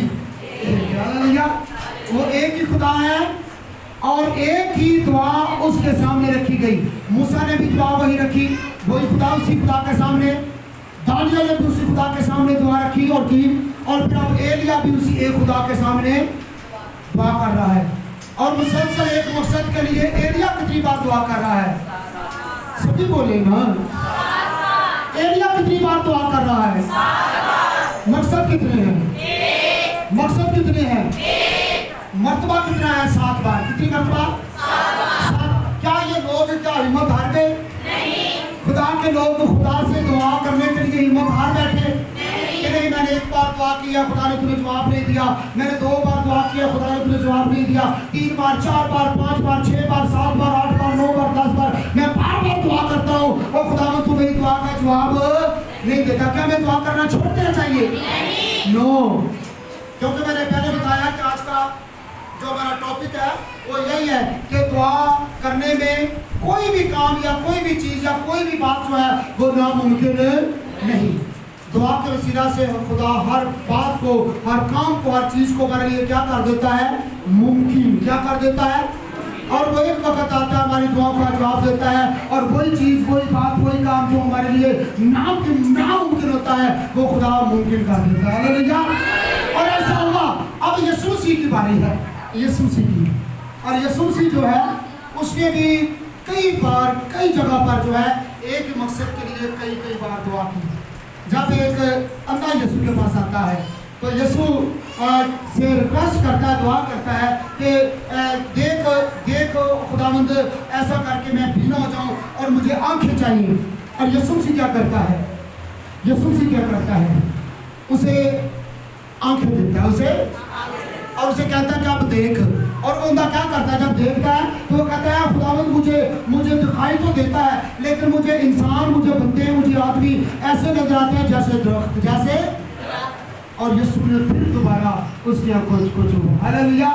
वो एक ही खुदा है, और एक ही दुआ उसके सामने रखी गई। मूसा ने भी दुआ वही रखी, वही खुदा उसी खुदा के सामने। दानियल ने भी उसी खुदा के सामने दुआ रखी और की। और फिर अब एलिया भी उसी एक खुदा के सामने दुआ कर रहा है। और मुसलसल एक मकसद के लिए एलिया कितनी बार दुआ कर रहा है? सभी बोले ना। एलिया कितनी बार दुआ कर रहा है? मकसद कितने हैं? मकसद कितने हैं? मर्तबा कितना है? 7 बार। कितनी मर्तबा? 7। क्या ये लोग क्या हिम्मत हार गए? नहीं। खुदा के लोग तो खुदा से दुआ करने के लिए हिम्मत हार बैठे? नहीं। मैंने 1 बार दुआ किया, खुदा ने तुम्हें जवाब नहीं दिया। मैंने 2 बार दुआ किया, खुदा ने तुम्हें जवाब नहीं दिया। 3 बार, 4 बार, 5 बार, 6 बार, 7 बार, 8 बार, 9 बार, 10 बार मैं बार दुआ करता हूँ, और खुदा ने तुम्हें दुआ का जवाब नहीं देता। क्या मैं दुआ करना छोड़ देना चाहिए? नो। क्योंकि मैंने पहले बताया कि आज का जो हमारा टॉपिक है वो यही है कि दुआ करने में कोई भी काम या कोई भी चीज़ या कोई भी बात जो है वो नामुमकिन नहीं। दुआ के वसीला से खुदा हर बात को, हर काम को, हर चीज़ को हमारे लिए क्या कर देता है? मुमकिन। क्या कर देता है? और वो एक वक्त आता है हमारी दुआओं का जवाब देता है, और वही चीज़, वही बात, वही काम जो हमारे लिए नामुमकिन होता है वो खुदा मुमकिन कर देता है। हालेलुया। और ऐसा हुआ। अब यीशु मसीह की बारी है, यीशु मसीह की। और यीशु मसीह जो है उसने भी कई बार, कई जगह पर जो है एक ही मकसद के लिए कई बार दुआ की। जब एक अंधा यीशु के पास आता है तो यीशु से रिक्वेस्ट करता है, दुआ करता है कि देख खुदावंद ऐसा करके मैं बीना हो जाऊं और मुझे आंखें चाहिए। और यीशु मसीह क्या करता है? यीशु मसीह क्या करता है? उसे आंखें देता है, उसे कहता है कि अब देख। और वो बंदा क्या करता है? जब देखता है तो वो कहता है खुदावंद मुझे दिखाई तो देता है, लेकिन मुझे इंसान, मुझे बंदे, मुझे आदमी ऐसे नजर आते हैं जैसे दरख्त, जैसे। और यीशु ने फिर दोबारा उसकी आंखों को छुआ। हालेलुया।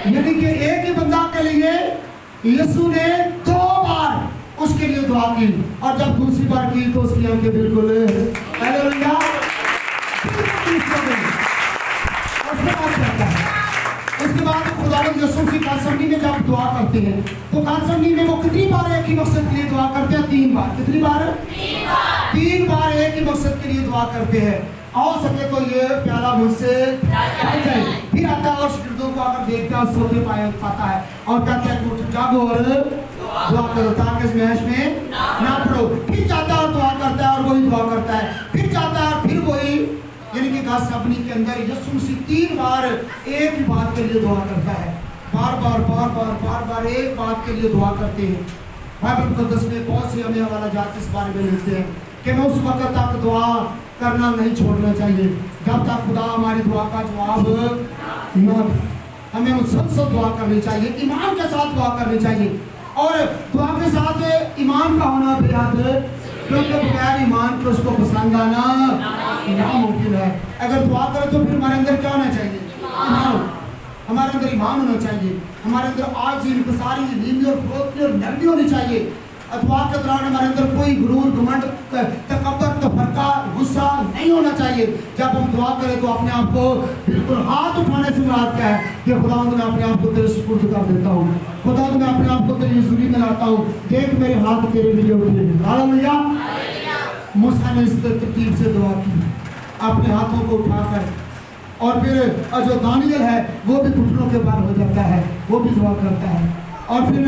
यानी कि एक ही बंदा के लिए यीशु ने 2 बार उसके लिए दुआ की, और जब दूसरी बार की तो उसकी आंखें बिल्कुल, हालेलुया, उसके बाद खुदावंद यीशु मसीह कासमनी में जब दुआ करते हैं तो कासमनी में वो कितनी बार एक ही मकसद के लिए दुआ करते हैं? 3 बार। कितनी बार? 3 बार एक ही मकसद के लिए दुआ करते हैं, हो सके तो ये प्याला मुझसे हट जाए। फिर आता है और शिरदों को अगर देखता है सोते पाता है और कहता है कि उठ जागो और दुआ करो ताकि इस महश में ना पड़ो। फिर जाता है और दुआ करता है और वही दुआ करता है, फिर जाता है और फिर वही। यानी कि गासबनी के अंदर यीशु मसीह 3 बार एक ही बात के लिए दुआ करता है, बार बार एक बात के लिए दुआ करते हैं। बाइबल मुकद्दस में बहुत से हमें हवाला जात इस बारे में लिखते हैं कि मैं उस वक्त तक दुआ करना नहीं छोड़ना चाहिए जब तक खुदा हमारी दुआ का जवाब न दे। हमें मुसलसल दुआ करनी चाहिए, ईमान के साथ दुआ करनी चाहिए, और दुआ के साथ ईमान का होना बेहद, क्योंकि बगैर ईमान के उसको पसंद आना नामुमकिन है। अगर दुआ करें तो फिर हमारे अंदर क्या होना चाहिए? ईमान। हमारे अंदर ईमान होना चाहिए, हमारे अंदर आज इंतसारी, नींद और फरोख्त और नरमी होनी चाहिए। दुआ के दौरान हमारे अंदर कोई गुरूर, घमंड, तकब्बुर, तफक्कुर, गुस्सा नहीं होना चाहिए। जब हम दुआ करें तो अपने आप को बिल्कुल हाथ उठाने से मुराद क्या है कि खुदावंद मैं अपने आप को तेरे सुपुर्द कर देता हूँ, खुदावंद मैं अपने आप को तेरी हुजूरी में लाता हूँ, देख मेरे हाथ तेरे लिए उठे हैं। हालेलुया। मूसा ने इस तरतीब से दुआ की, अपने हाथों को उठाकर, और फिर जो दानियल है वो भी घुटनों के बल हो जाता है, वो भी दुआ करता है। और फिर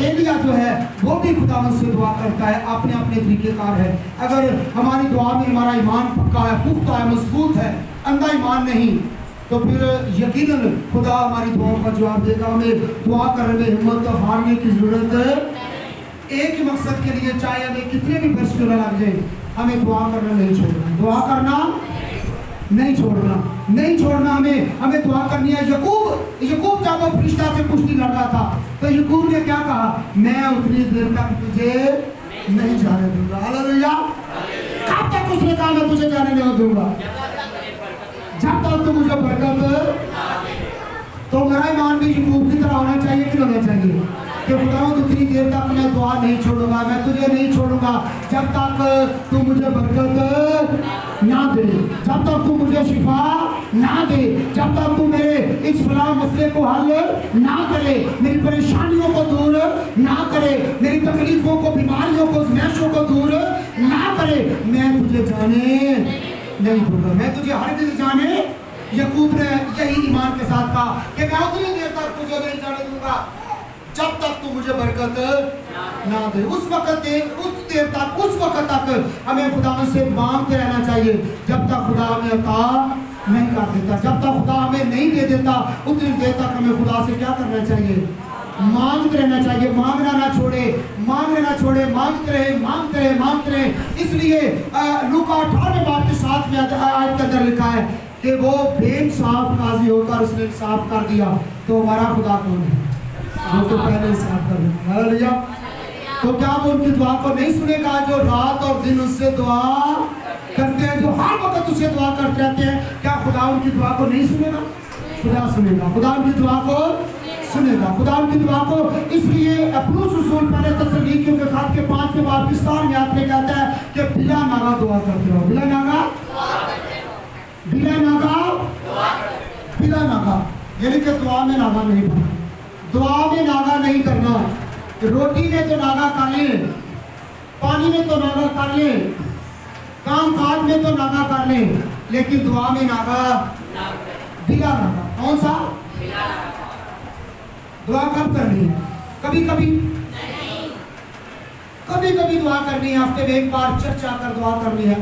एलिया जो है वो भी खुदावंद से दुआ करता है, अपने अपने तरीक़ेकार है। अगर हमारी दुआ में हमारा ईमान पक्का है, पुख्ता है, मजबूत है, अंधा ईमान नहीं, तो फिर यकीनन खुदा हमारी दुआओं का जवाब देगा। हमें दुआ करने में हिम्मत तो हारने की जरूरत है। एक ही मकसद के लिए चाहे हमें कितने भी कष्ट न लग जाए, हमें दुआ करना नहीं छोड़ना, दुआ करना नहीं छोड़ना, हमें दुआ करनी है। यकूब जब वो फरिश्ता से कुश्ती लड़ रहा था तो यकूब ने क्या कहा? मैं उतनी देर तक तुझे नहीं जाने दूंगा। हालेलुया। कब तक उसने कहा मैं तुझे जाने नहीं दूंगा? जब तक तू मुझे बरकत। तो मेरा ईमान भी यकूब की तरह होना चाहिए कि होना चाहिए कि खुदावंद उतनी देर तक मैं दुआ नहीं छोड़ूंगा, मैं तुझे नहीं छोड़ूंगा जब तक तू मुझे बरकत ना दे, जब तक तू मुझे शिफा ना दे, जब तक तू मेरे इस फलां मसले को हल ना करे, मेरी परेशानियों को दूर ना करे, मेरी तकलीफों को, बीमारियों को, ज़मैशों को दूर ना करे, मैं तुझे जाने नहीं दूंगा, मैं तुझे हर चीज जाने। यकूब ने यही ईमान के साथ कहा कि मैं उतनी देर तक तुझे नहीं जाने दूंगा जब तक तू मुझे बरकत ना दे। उस वक्त तक हमें खुदा से मांगते रहना चाहिए जब तक खुदा हमें अता नहीं कर देता। जब तक खुदा हमें नहीं दे देता उतनी देर तक हमें खुदा से क्या करना चाहिए? मांगते रहना चाहिए, मांगना ना छोड़े, मांगते रहे। इसलिए लूका 18 बाब के 7 में आयत के अंदर लिखा है कि वो बेइंसाफ काजी होकर उसने इंसाफ कर दिया, तो हमारा खुदा कौन है? वो तो पहले इंसाफ कर दिया। हालेलुया। तो क्या वो उनकी दुआ को नहीं सुनेगा जो रात और दिन उससे दुआ करते हैं, जो हर वक्त उससे दुआ करते रहते हैं? क्या खुदा उनकी दुआ को नहीं सुनेगा? खुदा सुनेगा, खुदा उनकी दुआ को सुनेगा, खुदा उनकी दुआ को। इसलिए पौलुस रसूल पहले तस्सलुनीकियों के खत के 5वें बाब की 17 में आपने कहता है कि बिला नागा दुआ करते रहो, बिला नागा, यानी कि दुआ में नागा नहीं करना, दुआ में नागा नहीं करना। रोटी में तो नागा कर ले, पानी में तो नागा कर ले, काम काज में तो नागा कर ले, लेकिन दुआ में नागा, बिला नागा। कौन सा? दुआ कब करनी है? कभी कभी दुआ करनी है, हफ्ते में एक बार चर्च आकर दुआ करनी है।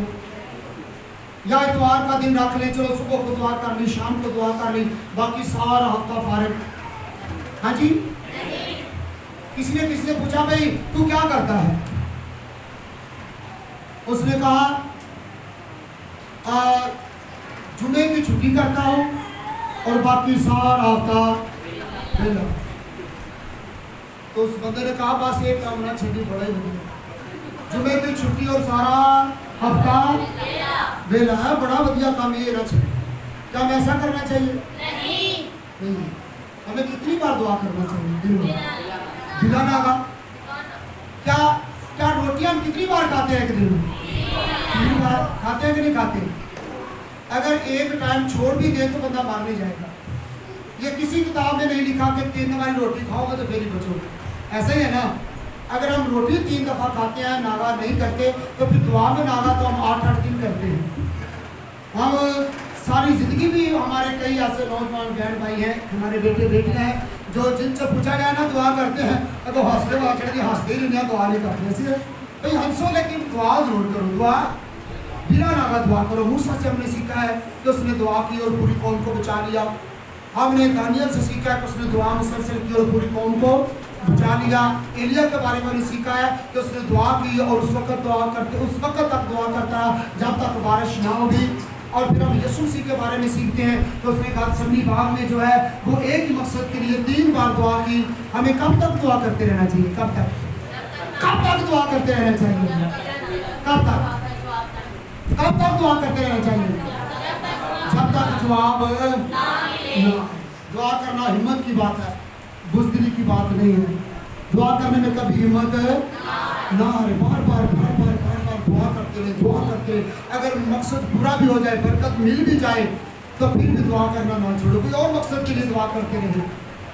या इतवार का दिन रख लें, चलो सुबह को दुआ कर ली, शाम को दुआ कर ली, बाकी सारा हफ्ता फारिग। हाँ जी, किसी ने पूछा भाई तू क्या करता है? उसने कहा जुमे की छुट्टी करता हूँ और बाकी सारा हफ्ता वेला। तो उस बंदे ने कहा बस एक काम ना छुट्टी बड़ा ही हो, जुमे की छुट्टी और सारा हफ्ता वेला है, बड़ा बढ़िया काम ये ना चाहिए। क्या हमें ऐसा करना चाहिए? नहीं। हमें कितनी बार दुआ करना चाहिए दिन में? बिना नागा क्या रोटियां हम कितनी बार खाते हैं एक दिन में? 3 बार खाते हैं कि नहीं खाते? अगर एक टाइम छोड़ भी दे तो बंदा मार नहीं जाएगा। ये किसी किताब में नहीं लिखा कि 3 बार रोटी खाओगे तो फिर ही बचोगे। ऐसा ही है ना, अगर हम रोटी 3 दफ़ा खाते हैं, नागा नहीं करते, तो फिर दुआ में नागा तो हम 8-8 दिन करते हैं। हम सारी ज़िंदगी भी, हमारे कई ऐसे नौजवान बहन भाई हैं, हमारे बेटे बेटियाँ हैं, जो जिनसे पूछा जाए ना दुआ करते हैं तो हंसते हंसते ही नहीं, दुआ नहीं करते। ऐसे भाई हंसो लेकिन दुआ जरूर करो, दुआ बिना नागा दुआ करो। मूसा से हमने सीखा है कि उसने दुआ की और पूरी कौम को बचा लिया। हमने दानियल से सीखा है कि उसने दुआ मुसलसल की और पूरी कौम को बचा लिया। एलिया के बारे में सीखा है कि उसने दुआ की और उस वक्त तक दुआ करता जब तक बारिश ना होगी। और फिर हम यीशु मसीह के बारे में सीखते हैं तो उसने गतसमनी बाग में जो है वो एक ही मकसद के लिए 3 बार दुआ की। हमें कब तक दुआ करते रहना चाहिए? कब तक दुआ करते रहना चाहिए? कब तक दुआ करते रहना चाहिए? जब तक जवाब ना। दुआ करना हिम्मत की बात है, बुज़दिली की बात नहीं है। दुआ करने में कभी हिम्मत ना हारे, बार बार दुआ करते रहे। अगर मकसद पूरा भी हो जाए, बरकत मिल भी जाए, तो फिर भी दुआ करना ना छोड़ो। कोई और मकसद के लिए दुआ करते रहे,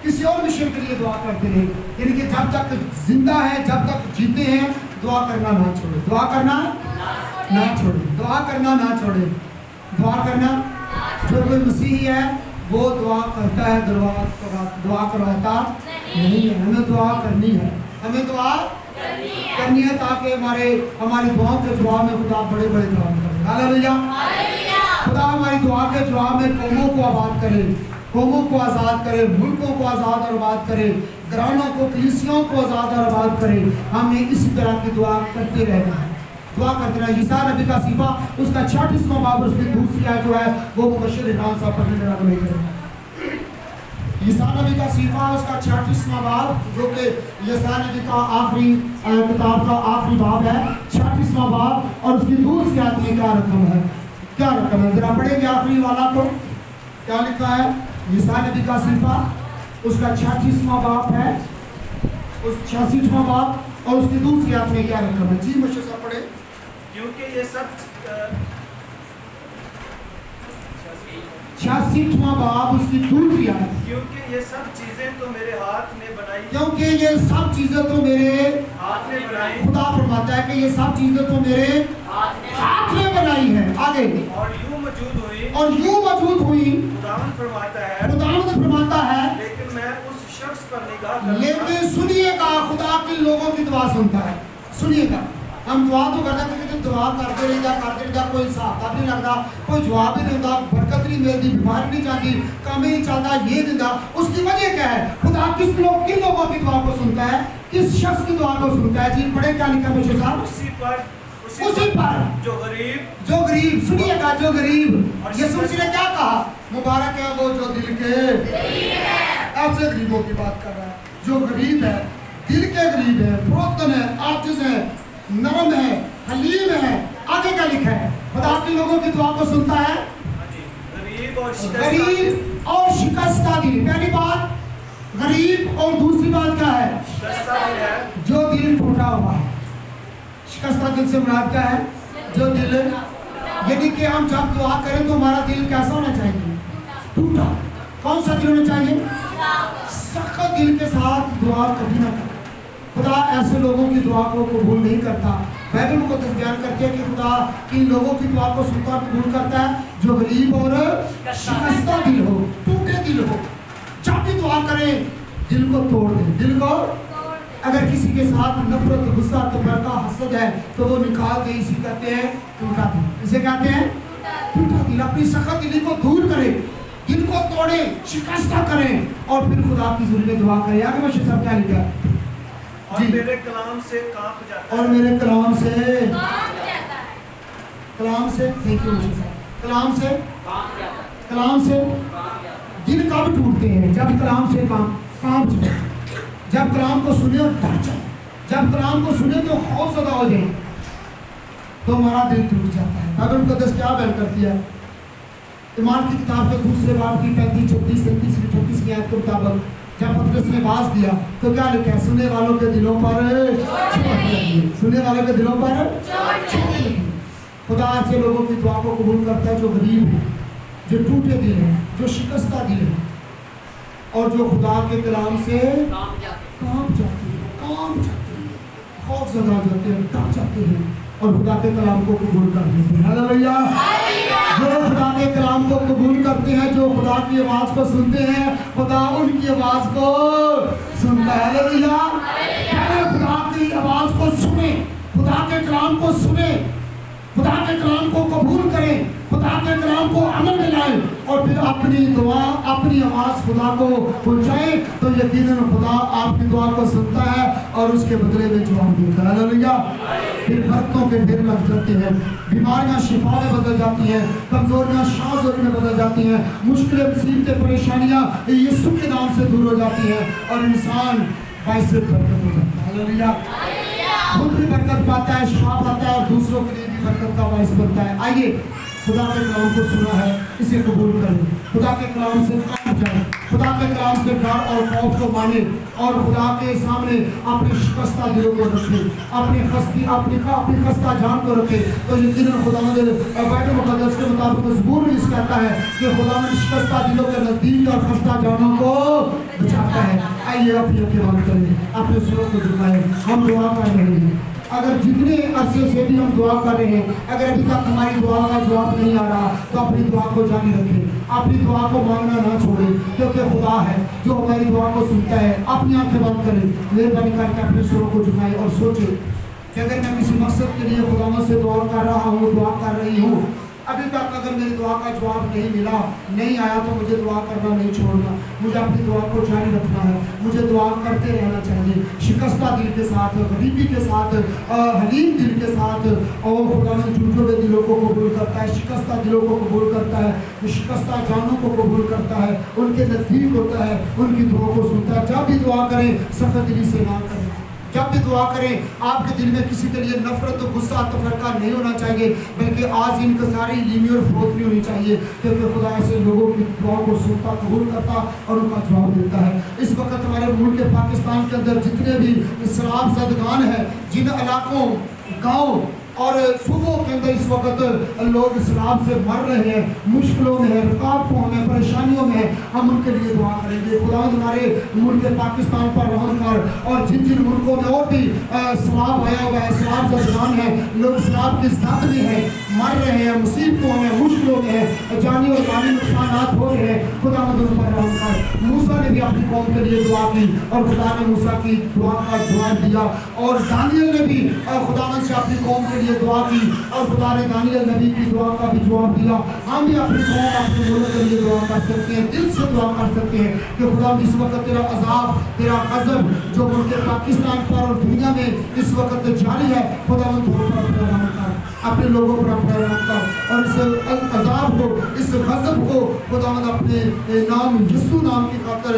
किसी और मिशन के लिए दुआ करते रहे। यानी कि जब तक जिंदा है, जब तक जीते हैं, दुआ करना ना छोड़े। दुआ करना ना छोड़े। दुआ करना ना छोड़े। दुआ करना, जो कोई मसीही है वो दुआ करता है, दुआ करवाता नहीं है। हमें दुआ करनी है, हमें दुआ करनी है ताकि हमारी दुआओं के जवाब में खुदा बड़े बड़े काम करे। हालेलुया। खुदा हमारी दुआ के जवाब में कौमों को आबाद करे, कौमों को आज़ाद करे, मुल्कों को आज़ाद और आबाद करे, घरानों को, कलीसियाओं को आज़ाद और आबाद करे। हमें इसी तरह की दुआ करते रहना है, दुआ करते रहे। ईसा नबी का सीफा उसका 36वां बाब उसकी दूसरी आयत जो है वो मुबश्शिर इरफान साहब पढ़ने करें। ईसा नबी का सीफा उसका 36वां बाब, जो कि ईसा नबी का आखिरी किताब का आखिरी बाब है, 36वां बाब, और उसकी दूसरी आयत में क्या रकम है? जरा पढ़ेंगे आखिरी वाला को, क्या लिखा है? ईसा नबी का सीफा उसका 36वां बाब है, उस 86वां बाब, और उसकी दूसरी आयत में क्या रकम है? जी मुझे सब पढ़े। क्योंकि ये सब 86वां बाब उसकी दूसरी आयत, क्योंकि ये सब चीजें तो मेरे हाथ में बनाई, क्योंकि ये सब चीजें तो मेरे हाथ में बनाई, खुदा फरमाता है कि ये सब चीजें तो मेरे हाथ में बनाई है। आगे, और यूं मौजूद हुई, खुदावंद फरमाता है, लेकिन मैं उस शख्स पर निगाह करता, लेकिन सुनिएगा, खुदा के लोगों की दुआ सुनता है। सुनिएगा, हम दुआ तो करते हैं कि दुआ करते रहिए, कोई हिसाब नहीं लगता, कोई जवाब ही नहीं होता, बरकत नहीं मिलती, बीमारी नहीं जाती, काम ही नहीं चलता, ये नहीं था। उसकी वजह क्या है? खुदा किन लोगों की दुआ को सुनता है, किस शख्स की दुआ को सुनता है? जी पढ़े, क्या लिखा है साहब? उसी पर जो गरीब, सुनिएगा, जो गरीब। यीशु मसीह ने क्या कहा? मुबारक है वो जो दिल के ऐसे गरीबों की बात कर रहा है, जो गरीब है, दिल के गरीब है, फरोख्तन है, आजिज है, नरम है, हलीम है। आगे क्या लिखा है? खुदा के लोगों की दुआ को सुनता है, गरीब और शिकस्ता दिल। पहली बात गरीब, और दूसरी बात क्या है? जो दिल टूटा हुआ है। शिकस्ता दिल से मुराद क्या है? जो दिल, यानी कि हम जब दुआ करें तो हमारा दिल कैसा होना चाहिए? टूटा। कौन सा दिल होना चाहिए? सख्त दिल के साथ दुआ कभी ना करें। खुदा ऐसे लोगों की दुआ को कबूल नहीं करता। बाइबल को बयान करती है कि खुदा किन लोगों की दुआ को सुनता और कबूल करता है? जो गरीब और शिकस्ता दिल हो, टूटे दिल हो। जब भी दुआ करें दिल को तोड़ दें, दिल को। अगर किसी के साथ नफरत, गुस्सा, तफरका, हसद है तो वो निकाल के इसी कहते हैं टूटा दिल। इसे कहते हैं टूटा दिल, अपनी सख्त दिली को दूर करें, दिल को तोड़े, शिकस्ता करें और फिर खुदा की हुजूर में दुआ करें। आगे मैं सब क्या लिखा है? और मेरे कलाम से कांप जाता और है। मेरे कलाम से, कांप जाता है। थैंक यू कलाम से, कलाम से दिल कब टूटते हैं? जब कलाम से कांप जाए, जब कलाम को सुने और डर जाए, जब कलाम को सुने तो खौफ ज़दा हो जाए, तो हमारा दिल टूट जाता है। बाइबल मुक़द्दस क्या बयान करती है? ईमान की किताब के दूसरे बाब की 35, 36, 37, 38 की आयत के मुताबिक जब पतरस ने बात किया तो क्या लिखा है? सुनने वालों के दिलों पर चोट लगी, सुनने वालों के दिलों पर चोट लगी। खुदा ऐसे लोगों की दुआ को कबूल करता है जो गरीब है, जो टूटे दिल है, जो शिकस्ता दिल है और जो खुदा के कलाम से कांप जाते हैं, खौफ ज़दा हो जाते हैं, डर जाते हैं और खुदा के कलाम को कबूल कर लेते हैं। हालेलुया। जो खुदा के कलाम को कबूल करते हैं, जो खुदा की आवाज़ को सुनते हैं, खुदा उनकी आवाज़ को सुनता है। हालेलुया। पहले खुदा की आवाज़ को सुने, खुदा के कलाम को सुने, खुदा के कलाम को कबूल करें, खुदा के कलाम को अमल में लाएं और फिर अपनी दुआ, अपनी आवाज़ खुदा को पहुंचाएं तो यकीनन खुदा आपकी दुआ को सुनता है और उसके बदले में जवाब देता है। हालेलुया। फिर बरकतों के ढेर लग जाते हैं, बीमारियां शिफा में बदल जाती हैं, कमजोरियां शाज़ोरी में बदल जाती हैं, मुश्किलें, मुसीबतें, परेशानियां यीशु के नाम से दूर हो जाती हैं और इंसान बाइस से बरकत हो जाता है। हालेलुया। खुद भी बरकत पाता है, शिफा पाता है और दूसरों के लिए भी बरकत का बाइस बनता है। आइए खुदा के कलाम को सुना है, इसे कबूल करें, खुदा के कलाम से कांप जाए, खुदा के कलाम से डर और खौफ को माने और खुदा के सामने अपने शिकस्ता दिलों को रखें, अपनी खस्ता जान को रखें तो यकीनन खुदा बाइबल मुक़द्दस के मुताबिक ज़बूर में इस कहता है कि खुदा शिकस्ता दिलों के नज़दीक और खस्ता जानों को बचाता है। आइए अपनी बंद करें, अपने सुरों को झुकाएं, हम दुआ कर रहे हैं। अगर जितने अरसे से भी हम दुआ कर रहे हैं, अगर अभी तक हमारी दुआ का जवाब नहीं आ रहा तो अपनी दुआ को जारी रखें, अपनी दुआ को मांगना ना छोड़ें क्योंकि खुदा है जो हमारी दुआ को सुनता है। अपनी आंखें बंद करें, मेहरबानी करके अपने सुरों को झुकाएं और सोचें कि अगर मैं किसी मकसद के लिए खुदा से दुआ कर रहा हूँ, दुआ कर रही हूँ, अभी तक अगर मेरी दुआ का जवाब नहीं मिला, नहीं आया तो मुझे दुआ करना नहीं छोड़ना, मुझे अपनी दुआ को जारी रखना है, मुझे दुआ करते रहना चाहिए शिकस्ता दिल के साथ, गरीबी के साथ, हलीम दिल के साथ। और खुदा झूठों के दिलों को कबूल करता है, शिकस्ता दिलों को कबूल करता है, शिकस्ता जानों को कबूल करता है, उनके नज़दीक होता है, उनकी दुआ को सुनता है। जब भी दुआ करें सख्त दिली से ना करें, जब भी दुआ करें आपके दिल में किसी के लिए नफरत, गुस्सा, तफरका नहीं होना चाहिए, बल्कि आज इनके सारी लीमी और फरोखनी होनी चाहिए क्योंकि खुदा ऐसे लोगों की दुआ को सुनता, कबूल करता और उनका जवाब देता है। इस वक्त हमारे मुल्क पाकिस्तान के अंदर जितने भी इस्लाम ज़दगान हैं, जिन इलाकों, गाँव और सूबों के अंदर इस वक्त लोग इस्लाम से मर रहे हैं, मुश्किलों में है, रुकावटों में, परेशानियों में, हम उनके लिए दुआ करेंगे। खुदा हमारे मुल्क पाकिस्तान पर रहम कर और जिन जिन मुल्कों में और भी इस्लाम आया हुआ है, इस्लाम ज़दगान है, लोग इस्लाम की ज़द में हैं, मर रहे हैं, मुसीबतों में, मुश्किलों में है, जानी और माली नुकसान हो रहे हैं, खुदा उन पर रहम कर। मूसा ने भी अपनी कौम के लिए दुआ की और खुदा ने मूसा की दुआ का जवाब दिया और दानियल ने भी खुदा से अपनी कौम के लिए दुआ की और खुदा ने दानियल नबी की दुआ का भी जवाब दिया। हम भी अपनी कौम, अपने मुल्क के लिए दुआ कर सकते हैं, दिल से दुआ कर सकते हैं कि खुदा इस वक्त तेरा अजाब, तेरा गज़ब जो मुल्क पाकिस्तान पर और दुनिया में इस वक्त जारी है, खुदा अपने लोगों पर अपना रहम कर और इस अजाब को, इस गज़ब को खुदा अपने नाम यीशु नाम की खातिर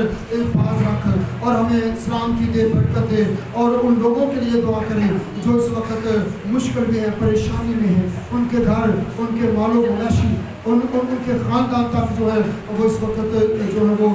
पास रख और हमें इस्लाम की दे बरकत दे और उन लोगों के लिए दुआ करें जो इस वक्त मुश्किल में है, परेशानी में है, उनके घर, उनके मालो मवेशी, उनके ख़ानदान तक जो है वो इस वक्त जो है वो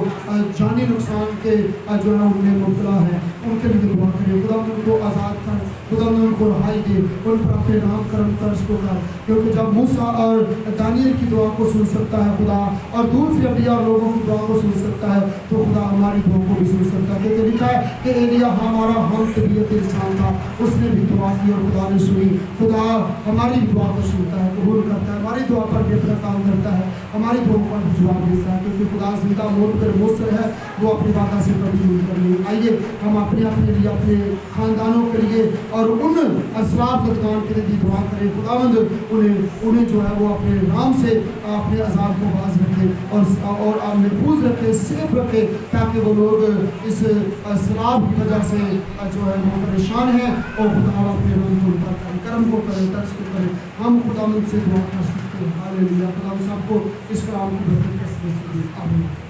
जानी नुकसान के जो है उनमें मुबतला है, उनके लिए दुआ करें। खुदा उनको आज़ाद कर, खुदा उनको रहाई दे, उन पर अपने नाम करम कर्ज को कर, क्योंकि जब मूसा और दानियल की दुआ को सुन सकता है खुदा और दूसरे अम्बिया और लोगों की दुआ को सुन सकता है तो खुदा हमारी दुआ को भी सुन सकता है। क्योंकि लिखा है कि एलिया हमारा हम तबीयत इंसान था, उसने भी दुआ की और खुदा ने सुनी। खुदा हमारी दुआ को सुनता है, कबूल करता है, हमारी दुआ पर बेहतर काम करता है। हमारी दुआओं का जवाब देता है, क्योंकि खुदा जिंदा मौत पर मुसर है, वो अपनी वादा से कभी नहीं करेंगे। आइए हम अपने अपने लिए, अपने खानदानों के लिए और उन असराफ ज़दगान के लिए दुआ करें। खुदावंद उन्हें जो है वो अपने नाम से अपने अज़ाब को बाज रखे और महफूज रखे, सेफ रखे, ताकि वो लोग इस असराफ की वजह से जो है वो परेशान हैं और खुदा अपने नाम को उनका कर्म को करें, तर्ज को करें। हम खुदावंद से दुआ कर सकते हैं। हालेलुया। खुदा सबको इस कलाम की बरकत के साथ आमीन।